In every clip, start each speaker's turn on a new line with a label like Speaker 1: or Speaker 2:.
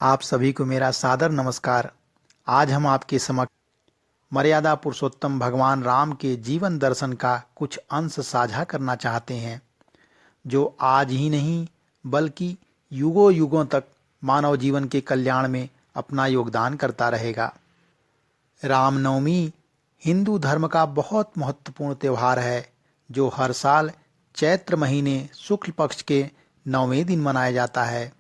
Speaker 1: आप सभी को मेरा सादर नमस्कार। आज हम आपके समक्ष मर्यादा पुरुषोत्तम भगवान राम के जीवन दर्शन का कुछ अंश साझा करना चाहते हैं, जो आज ही नहीं बल्कि युगों युगों तक मानव जीवन के कल्याण में अपना योगदान करता रहेगा। रामनवमी हिंदू धर्म का बहुत महत्वपूर्ण त्यौहार है, जो हर साल चैत्र महीने शुक्ल पक्ष के 9वें दिन मनाया जाता है।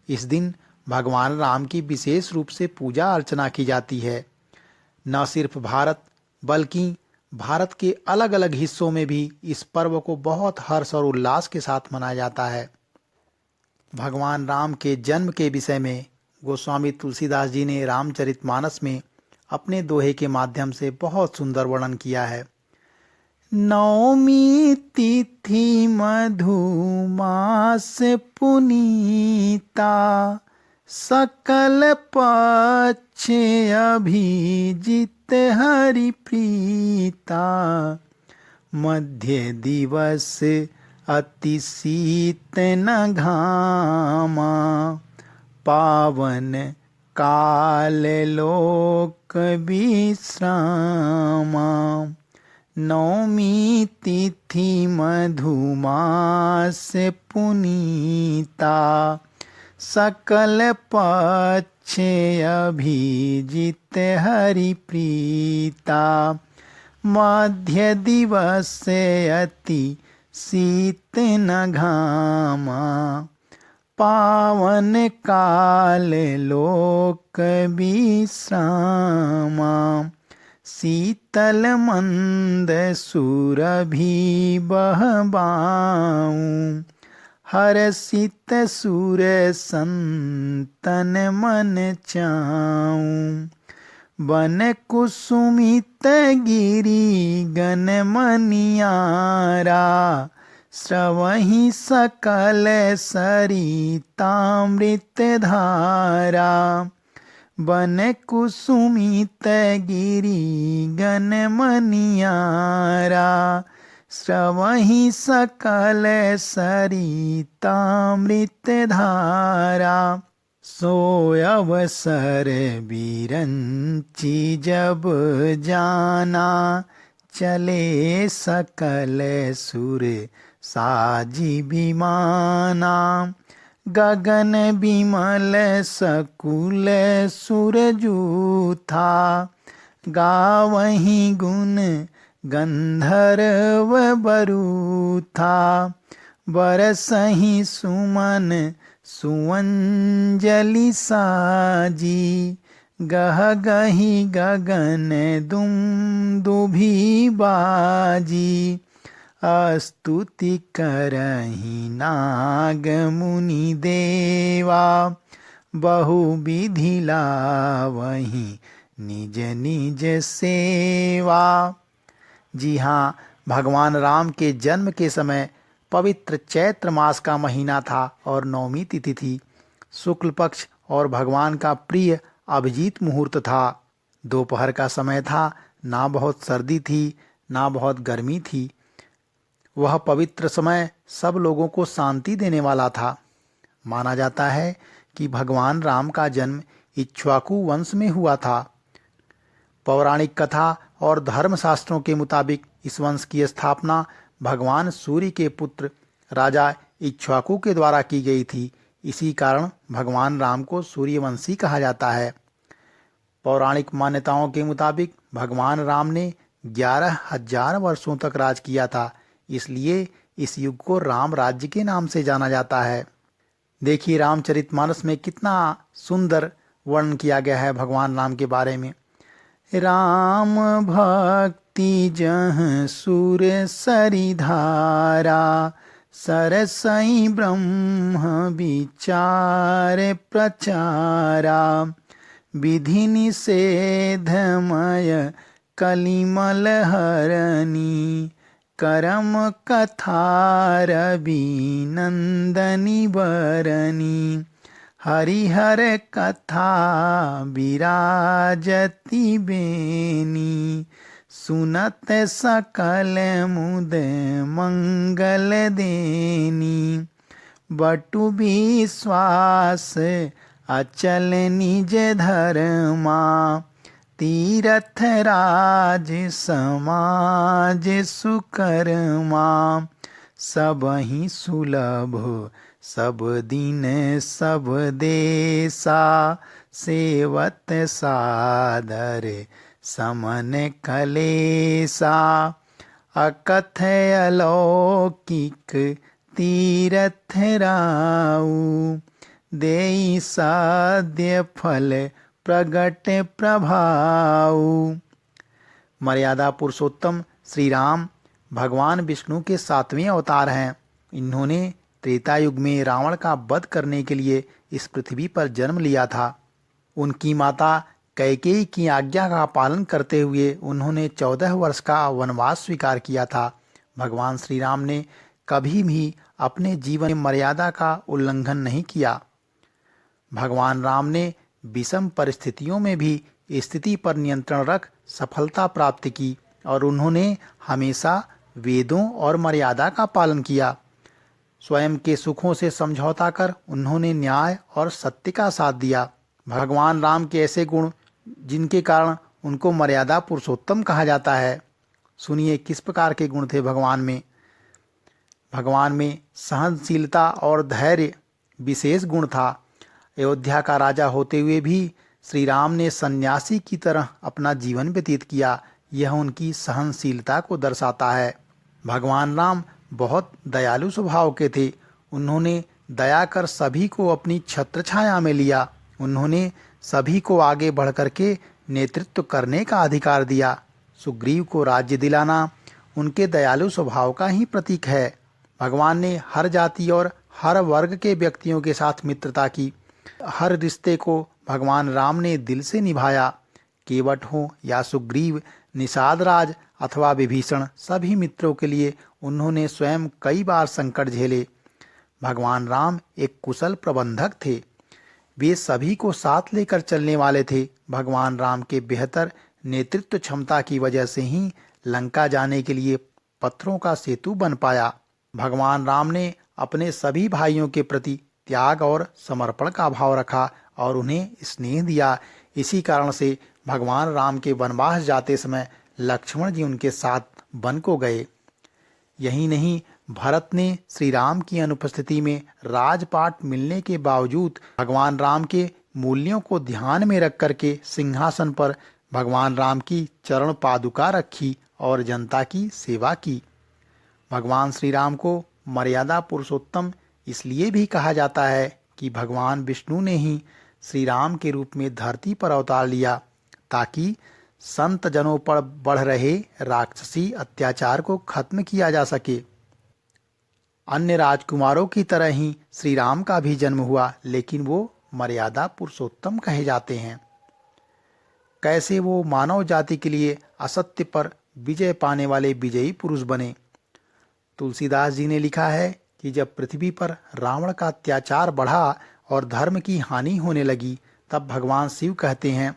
Speaker 1: इस दिन भगवान राम की विशेष रूप से पूजा अर्चना की जाती है। न सिर्फ भारत बल्कि भारत के अलग अलग हिस्सों में भी इस पर्व को बहुत हर्ष और उल्लास के साथ मनाया जाता है। भगवान राम के जन्म के विषय में गोस्वामी तुलसीदास जी ने रामचरितमानस में अपने दोहे के माध्यम से बहुत सुंदर वर्णन किया है। नवमी तिथि मधुमास पुनीता, सकल पक्ष अभिजित हरि प्रीता। मध्य दिवस अति शीत न घामा, पावन काल लोक विश्रामा। नवमी तिथि मधुमास पुनीता, सकल पक्ष अभिजित हरि प्रीता। मध्य दिवस अति शीत न घामा, पावन काल लोक विश्रामा। शीतल मंद सुरभि बहबाऊ, हर्षित सुर संतन मन चाऊं। बन कुसुमित गिरि गन मनियारा, स्रवहि सकल सरितामृत धारा। बन कुसुमित गिरि गन मनियारा, स्रवहि सकल सरितामृत धारा। सो अवसर बिरंचि जब जाना, चले सकल सुर साजी विमाना। गगन बिमल सकुल सुरजूथा, गावहीं गुण गंधर्व बरूथा। बरसहीं सुमन सुअंजलि साजी, गह गही गगन दुम दुभी बाजी। स्तुति करहि नाग मुनि देवा, बहु विधि लावहि निज निज सेवा। जी हाँ, भगवान राम के जन्म के समय पवित्र चैत्र मास का महीना था और नवमी तिथि थी। शुक्ल पक्ष और भगवान का प्रिय अभिजीत मुहूर्त था। दोपहर का समय था, ना बहुत सर्दी थी ना बहुत गर्मी थी। वह पवित्र समय सब लोगों को शांति देने वाला था। माना जाता है कि भगवान राम का जन्म इक्ष्वाकु वंश में हुआ था। पौराणिक कथा और धर्मशास्त्रों के मुताबिक इस वंश की स्थापना भगवान सूर्य के पुत्र राजा इक्ष्वाकु के द्वारा की गई थी। इसी कारण भगवान राम को सूर्यवंशी कहा जाता है। पौराणिक मान्यताओं के मुताबिक भगवान राम ने 11,000 वर्षों तक राज किया था, इसलिए इस युग को राम राज्य के नाम से जाना जाता है। देखिए, रामचरितमानस में कितना सुंदर वर्णन किया गया है भगवान राम के बारे में। राम भक्ति जह सुर सरिधारा, सरसई ब्रह्म विचार प्रचारा। विधि निषेधमय कलिमल हरणी, करम कथा रविनंदनी बरनी। हरिहर कथा विराजति बेनी, सुनत सकल मुद मंगल देनी। बटु विश्वास अचल निज धर्मा, तीरथ राज समाज सुकर्मा। सबहि सुलभ सब दिन सब देसा, सेवत सादर समन कलेसा। अकथय अलौकिक तीरथ राउ, देई साध्य फल प्रगट प्रभाव। मर्यादा पुरुषोत्तम श्री राम भगवान विष्णु के 7वें अवतार हैं। इन्होंने त्रेता युग में रावण का वध करने के लिए इस पृथ्वी पर जन्म लिया था। उनकी माता कैकेयी की आज्ञा का पालन करते हुए उन्होंने 14 वर्ष का वनवास स्वीकार किया था। भगवान श्री राम ने कभी भी अपने जीवन में मर्यादा का उल्लंघन नहीं किया। भगवान राम ने विषम परिस्थितियों में भी स्थिति पर नियंत्रण रख सफलता प्राप्त की और उन्होंने हमेशा वेदों और मर्यादा का पालन किया। स्वयं के सुखों से समझौता कर उन्होंने न्याय और सत्य का साथ दिया। भगवान राम के ऐसे गुण जिनके कारण उनको मर्यादा पुरुषोत्तम कहा जाता है। सुनिए किस प्रकार के गुण थे भगवान में। भगवान में सहनशीलता और धैर्य विशेष गुण था। अयोध्या का राजा होते हुए भी श्री राम ने सन्यासी की तरह अपना जीवन व्यतीत किया। यह उनकी सहनशीलता को दर्शाता है। भगवान राम बहुत दयालु स्वभाव के थे। उन्होंने दया कर सभी को अपनी छत्र छाया में लिया। उन्होंने सभी को आगे बढ़ कर के नेतृत्व करने का अधिकार दिया। सुग्रीव को राज्य दिलाना उनके दयालु स्वभाव का ही प्रतीक है। भगवान ने हर जाति और हर वर्ग के व्यक्तियों के साथ मित्रता की। हर रिश्ते को भगवान राम ने दिल से निभाया। केवट हो या सुग्रीव, निषाद राज अथवा विभीषण, सभी मित्रों के लिए उन्होंने स्वयं कई बार संकट झेले। भगवान राम एक कुशल प्रबंधक थे। वे सभी को साथ लेकर चलने वाले थे। भगवान राम के बेहतर नेतृत्व क्षमता की वजह से ही लंका जाने के लिए पत्थरों का सेतु बन पाया। भगवान राम ने अपने सभी भाइयों के प्रति त्याग और समर्पण का भाव रखा और उन्हें स्नेह दिया। इसी कारण से भगवान राम के वनवास जाते समय लक्ष्मण जी उनके साथ वन को गए। यही नहीं, भरत ने श्री राम की अनुपस्थिति में राजपाट मिलने के बावजूद भगवान राम के मूल्यों को ध्यान में रख करके सिंहासन पर भगवान राम की चरण पादुका रखी और जनता की सेवा की। भगवान श्री राम को मर्यादा पुरुषोत्तम इसलिए भी कहा जाता है कि भगवान विष्णु ने ही श्री राम के रूप में धरती पर अवतार लिया ताकि संत जनों पर बढ़ रहे राक्षसी अत्याचार को खत्म किया जा सके। अन्य राजकुमारों की तरह ही श्री राम का भी जन्म हुआ, लेकिन वो मर्यादा पुरुषोत्तम कहे जाते हैं। कैसे वो मानव जाति के लिए असत्य पर विजय पाने वाले विजयी पुरुष बने। तुलसीदास जी ने लिखा है कि जब पृथ्वी पर रावण का अत्याचार बढ़ा और धर्म की हानि होने लगी, तब भगवान शिव कहते हैं,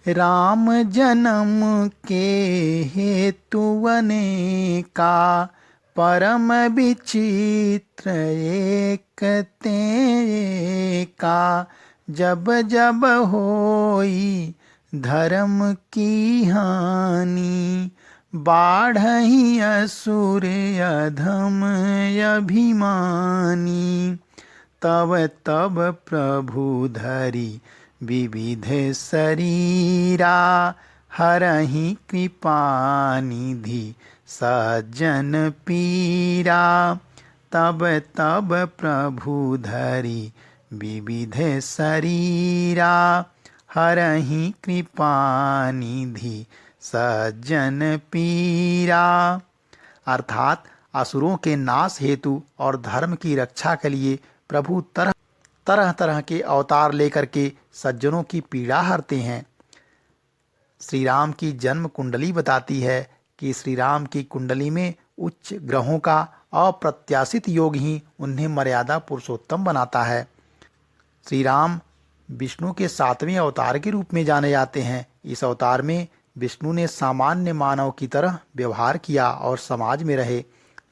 Speaker 1: राम जन्म के हेतु अनेका, परम विचित्र एक तेका। जब जब होई धर्म की हानि, बाढ़हि असुर अधम अभिमानी। तब तब प्रभु धरि विविध शरीरा, हरहि कृपा निधि सज्जन पीरा। तब तब प्रभु धरि विविध शरीरा, हरहि कृपा निधि सज्जन पीरा। अर्थात असुरों के नाश हेतु और धर्म की रक्षा के लिए प्रभु तरह तरह के अवतार लेकर के सज्जनों की पीड़ा हरते हैं। श्री राम की जन्म कुंडली बताती है कि श्री राम की कुंडली में उच्च ग्रहों का अप्रत्याशित योग ही उन्हें मर्यादा पुरुषोत्तम बनाता है। श्री राम विष्णु के 7वें अवतार के रूप में जाने जाते हैं। इस अवतार में विष्णु ने सामान्य मानव की तरह व्यवहार किया और समाज में रहे।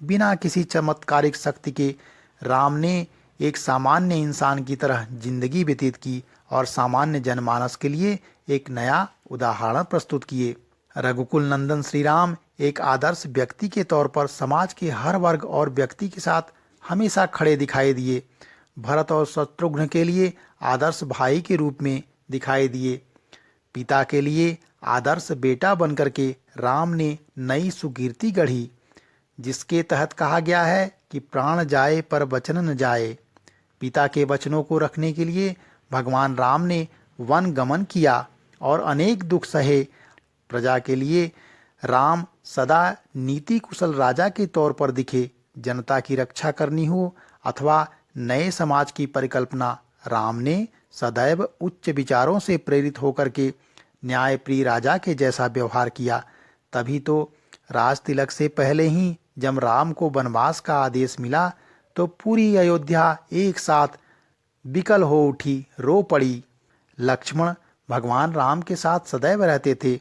Speaker 1: बिना किसी चमत्कारिक शक्ति के राम ने एक सामान्य इंसान की तरह जिंदगी व्यतीत की और सामान्य जनमानस के लिए एक नया उदाहरण प्रस्तुत किए। रघुकुल नंदन श्री राम एक आदर्श व्यक्ति के तौर पर समाज के हर वर्ग और व्यक्ति के साथ हमेशा खड़े दिखाई दिए। भरत और शत्रुघ्न के लिए आदर्श भाई के रूप में दिखाई दिए। पिता के लिए आदर्श बेटा बनकर के राम ने नई सुकीर्ति गढ़ी, जिसके तहत कहा गया है कि प्राण जाए पर वचन न जाए। पिता के वचनों को रखने के लिए भगवान राम ने वन गमन किया और अनेक दुख सहे। प्रजा के लिए राम सदा नीति कुशल राजा के तौर पर दिखे। जनता की रक्षा करनी हो अथवा नए समाज की परिकल्पना, राम ने सदैव उच्च विचारों से प्रेरित होकर के न्यायप्रिय राजा के जैसा व्यवहार किया। तभी तो राज तिलक से पहले ही जब राम को वनवास का आदेश मिला तो पूरी अयोध्या एक साथ विकल हो उठी, रो पड़ी। लक्ष्मण भगवान राम के साथ सदैव रहते थे।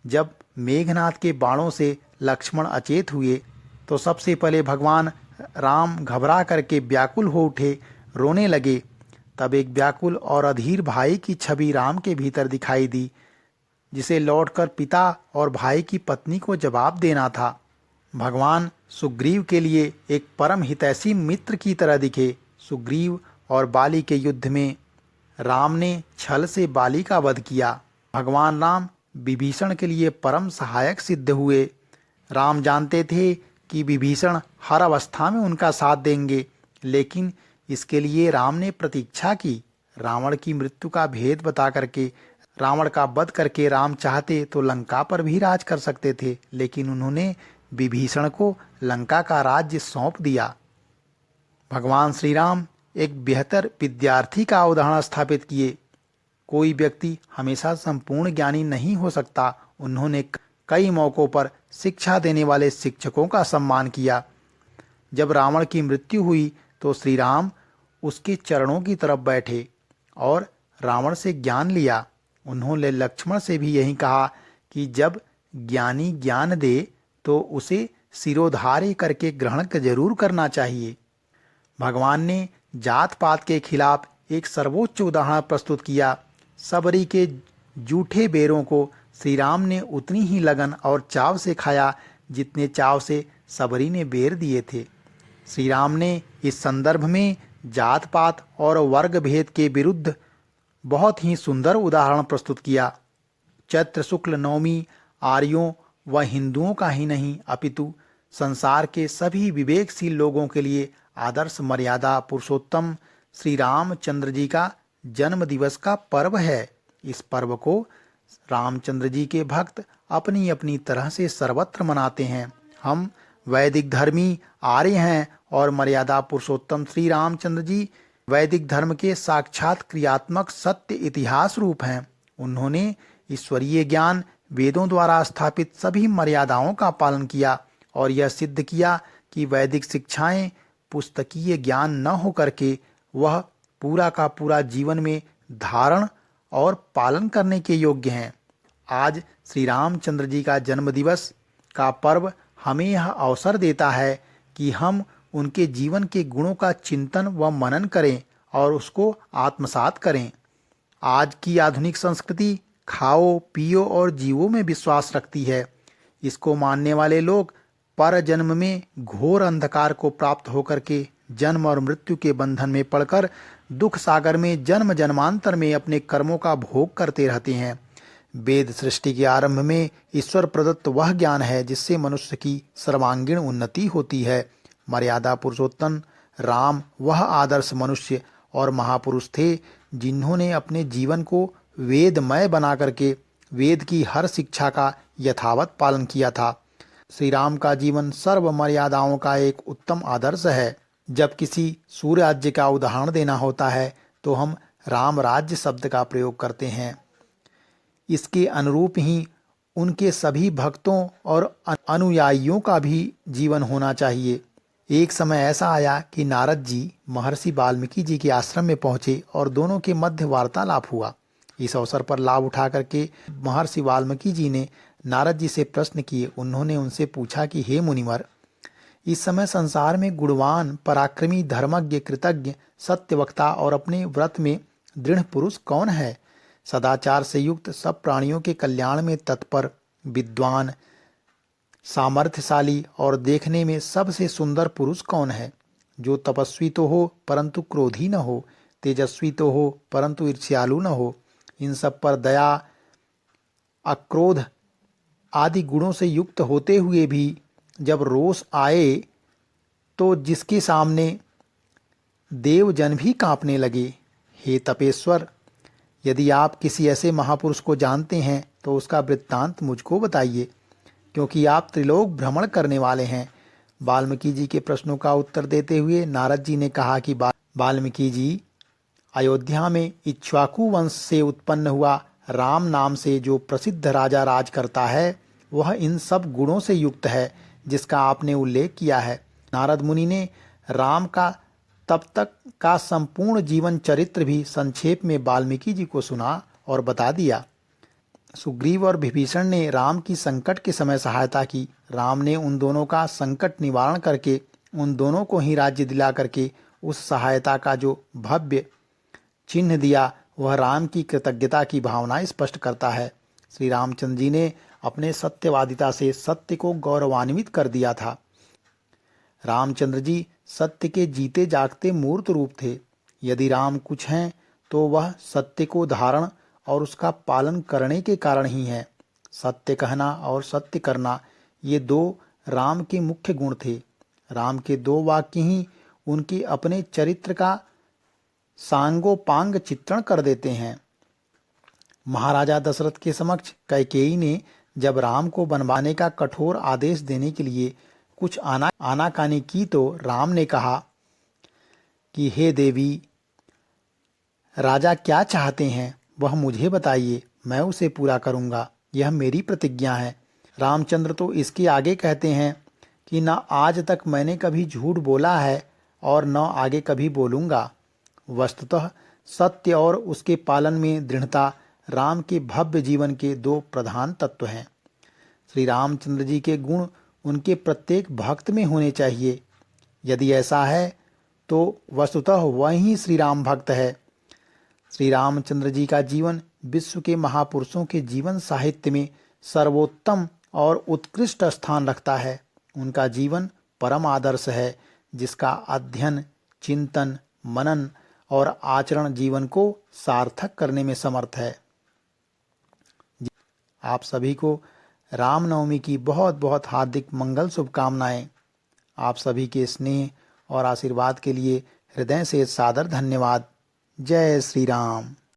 Speaker 1: जब मेघनाथ के बाणों से लक्ष्मण अचेत हुए तो सबसे पहले भगवान राम घबरा करके व्याकुल हो उठे, रोने लगे। तब एक व्याकुल और अधीर भाई की छवि राम के भीतर दिखाई दी, जिसे लौटकर पिता और भाई की पत्नी को जवाब देना था। भगवान सुग्रीव के लिए एक परम हितैषी मित्र की तरह दिखे। सुग्रीव और बाली के युद्ध में राम ने छल से बाली का वध किया। भगवान राम विभीषण के लिए परम सहायक सिद्ध हुए। राम जानते थे कि विभीषण हर अवस्था में उनका साथ देंगे, लेकिन इसके लिए राम ने प्रतीक्षा की। रावण की मृत्यु का भेद बता करके रावण का वध करके राम चाहते तो लंका पर भी राज कर सकते थे, लेकिन उन्होंने विभीषण को लंका का राज्य सौंप दिया। भगवान श्री राम एक बेहतर विद्यार्थी का उदाहरण स्थापित किए। कोई व्यक्ति हमेशा संपूर्ण ज्ञानी नहीं हो सकता। उन्होंने कई मौकों पर शिक्षा देने वाले शिक्षकों का सम्मान किया। जब रावण की मृत्यु हुई तो श्री राम उसके चरणों की तरफ बैठे और रावण से ज्ञान लिया। उन्होंने लक्ष्मण से भी यही कहा कि जब ज्ञानी ज्ञान दे तो उसे सिरोधार्य करके ग्रहण जरूर करना चाहिए। भगवान ने जात पात के खिलाफ एक सर्वोच्च उदाहरण प्रस्तुत किया। सबरी के जूठे बेरों को श्री राम ने उतनी ही लगन और चाव से खाया जितने चाव से सबरी ने बेर दिए थे। श्री राम ने इस संदर्भ में जात पात और वर्ग भेद के विरुद्ध बहुत ही सुंदर उदाहरण प्रस्तुत किया। चैत्र शुक्ल नवमी आर्यों व हिंदुओं का ही नहीं अपितु संसार के सभी विवेकशील लोगों के लिए आदर्श मर्यादा पुरुषोत्तम श्री रामचंद्र जी का जन्म दिवस का पर्व है। इस पर्व को रामचंद्र जी के भक्त अपनी अपनी तरह से सर्वत्र मनाते हैं। हम वैदिक धर्मी आर्य हैं और मर्यादा पुरुषोत्तम श्री रामचंद्र जी वैदिक धर्म के साक्षात क्रियात्मक सत्य इतिहास रूप हैं। उन्होंने ईश्वरीय ज्ञान वेदों द्वारा स्थापित सभी मर्यादाओं का पालन किया और यह सिद्ध किया कि वैदिक शिक्षाएं पुस्तकीय ज्ञान न होकर के वह पूरा का पूरा जीवन में धारण और पालन करने के योग्य हैं। आज श्री रामचंद्र जी का जन्म दिवस का पर्व हमें यह अवसर देता है कि हम उनके जीवन के गुणों का चिंतन व मनन करें और उसको आत्मसात करें। आज की आधुनिक संस्कृति खाओ पियो और जीवो में विश्वास रखती है। इसको मानने वाले लोग पर जन्म में घोर अंधकार को प्राप्त होकर के जन्म और मृत्यु के बंधन में पड़कर दुख सागर में जन्म जन्मांतर में अपने कर्मों का भोग करते रहते हैं। वेद सृष्टि के आरंभ में ईश्वर प्रदत्त वह ज्ञान है जिससे मनुष्य की सर्वांगीण उन्नति होती है। मर्यादा पुरुषोत्तम राम वह आदर्श मनुष्य और महापुरुष थे जिन्होंने अपने जीवन को वेदमय बना करके वेद की हर शिक्षा का यथावत पालन किया था। श्री राम का जीवन सर्व मर्यादाओं का एक उत्तम आदर्श है। जब किसी सूर्यराज्य का उदाहरण देना होता है तो हम राम राज्य शब्द का प्रयोग करते हैं। इसके अनुरूप ही उनके सभी भक्तों और अनुयायियों का भी जीवन होना चाहिए। एक समय ऐसा आया कि नारद जी महर्षि वाल्मीकि जी के आश्रम में पहुंचे और दोनों के मध्य वार्तालाप हुआ। इस अवसर पर लाभ उठा करके महर्षि वाल्मीकि जी ने नारद जी से प्रश्न किए। उन्होंने उनसे पूछा कि हे मुनिवर, इस समय संसार में गुणवान, पराक्रमी, धर्मज्ञ, कृतज्ञ, सत्यवक्ता और अपने व्रत में दृढ़ पुरुष कौन है? सदाचार से युक्त, सब प्राणियों के कल्याण में तत्पर, विद्वान, सामर्थ्यशाली और देखने में सबसे सुंदर पुरुष कौन है? जो तपस्वी तो हो परंतु क्रोधी न हो, तेजस्वी तो हो परंतु ईर्ष्यालु न हो, इन सब पर दया, अक्रोध आदि गुणों से युक्त होते हुए भी जब रोष आए तो जिसके सामने देवजन भी कांपने लगे। हे तपेश्वर, यदि आप किसी ऐसे महापुरुष को जानते हैं तो उसका वृत्तांत मुझको बताइए, क्योंकि आप त्रिलोक भ्रमण करने वाले हैं। वाल्मीकि जी के प्रश्नों का उत्तर देते हुए नारद जी ने कहा कि वाल्मीकि जी, अयोध्या में इक्ष्वाकु वंश से उत्पन्न हुआ राम नाम से जो प्रसिद्ध राजा राज करता है, वह इन सब गुणों से युक्त है जिसका आपने उल्लेख किया है। नारद मुनि ने राम का तब तक का संपूर्ण जीवन चरित्र भी संक्षेप में वाल्मीकि जी को सुना और बता दिया। सुग्रीव और विभीषण ने राम की संकट के समय सहायता की। राम ने उन दोनों का संकट निवारण करके उन दोनों को ही राज्य दिला करके उस सहायता का जो भव्य चिन्ह दिया, वह राम की कृतज्ञता की भावना स्पष्ट करता है। श्री रामचंद्र जी ने अपने सत्यवादिता से सत्य को गौरवान्वित कर दिया था। रामचंद्र जी सत्य के जीते जागते मूर्त रूप थे। यदि राम कुछ हैं तो वह सत्य को धारण और उसका पालन करने के कारण ही है। सत्य कहना और सत्य करना, ये दो राम के मुख्य गुण थे। राम के दो वाक्य ही उनके अपने चरित्र का सांगोपांग चित्रण कर देते हैं। महाराजा दशरथ के समक्ष कैकेयी ने जब राम को बनवाने का कठोर आदेश देने के लिए कुछ आनाकानी की तो राम ने कहा कि हे देवी, राजा क्या चाहते हैं वह मुझे बताइए, मैं उसे पूरा करूंगा, यह मेरी प्रतिज्ञा है। रामचंद्र तो इसके आगे कहते हैं कि न आज तक मैंने कभी झूठ बोला है और न आगे कभी बोलूंगा। वस्तुतः सत्य और उसके पालन में दृढ़ता राम के भव्य जीवन के दो प्रधान तत्व हैं। श्री रामचंद्र जी के गुण उनके प्रत्येक भक्त में होने चाहिए। यदि ऐसा है तो वस्तुतः वह ही श्री राम भक्त है। श्री रामचंद्र जी का जीवन विश्व के महापुरुषों के जीवन साहित्य में सर्वोत्तम और उत्कृष्ट स्थान रखता है। उनका जीवन परम आदर्श है, जिसका अध्ययन, चिंतन, मनन और आचरण जीवन को सार्थक करने में समर्थ है। आप सभी को रामनवमी की बहुत बहुत हार्दिक मंगल शुभकामनाएं। आप सभी के स्नेह और आशीर्वाद के लिए हृदय से सादर धन्यवाद। जय श्री राम।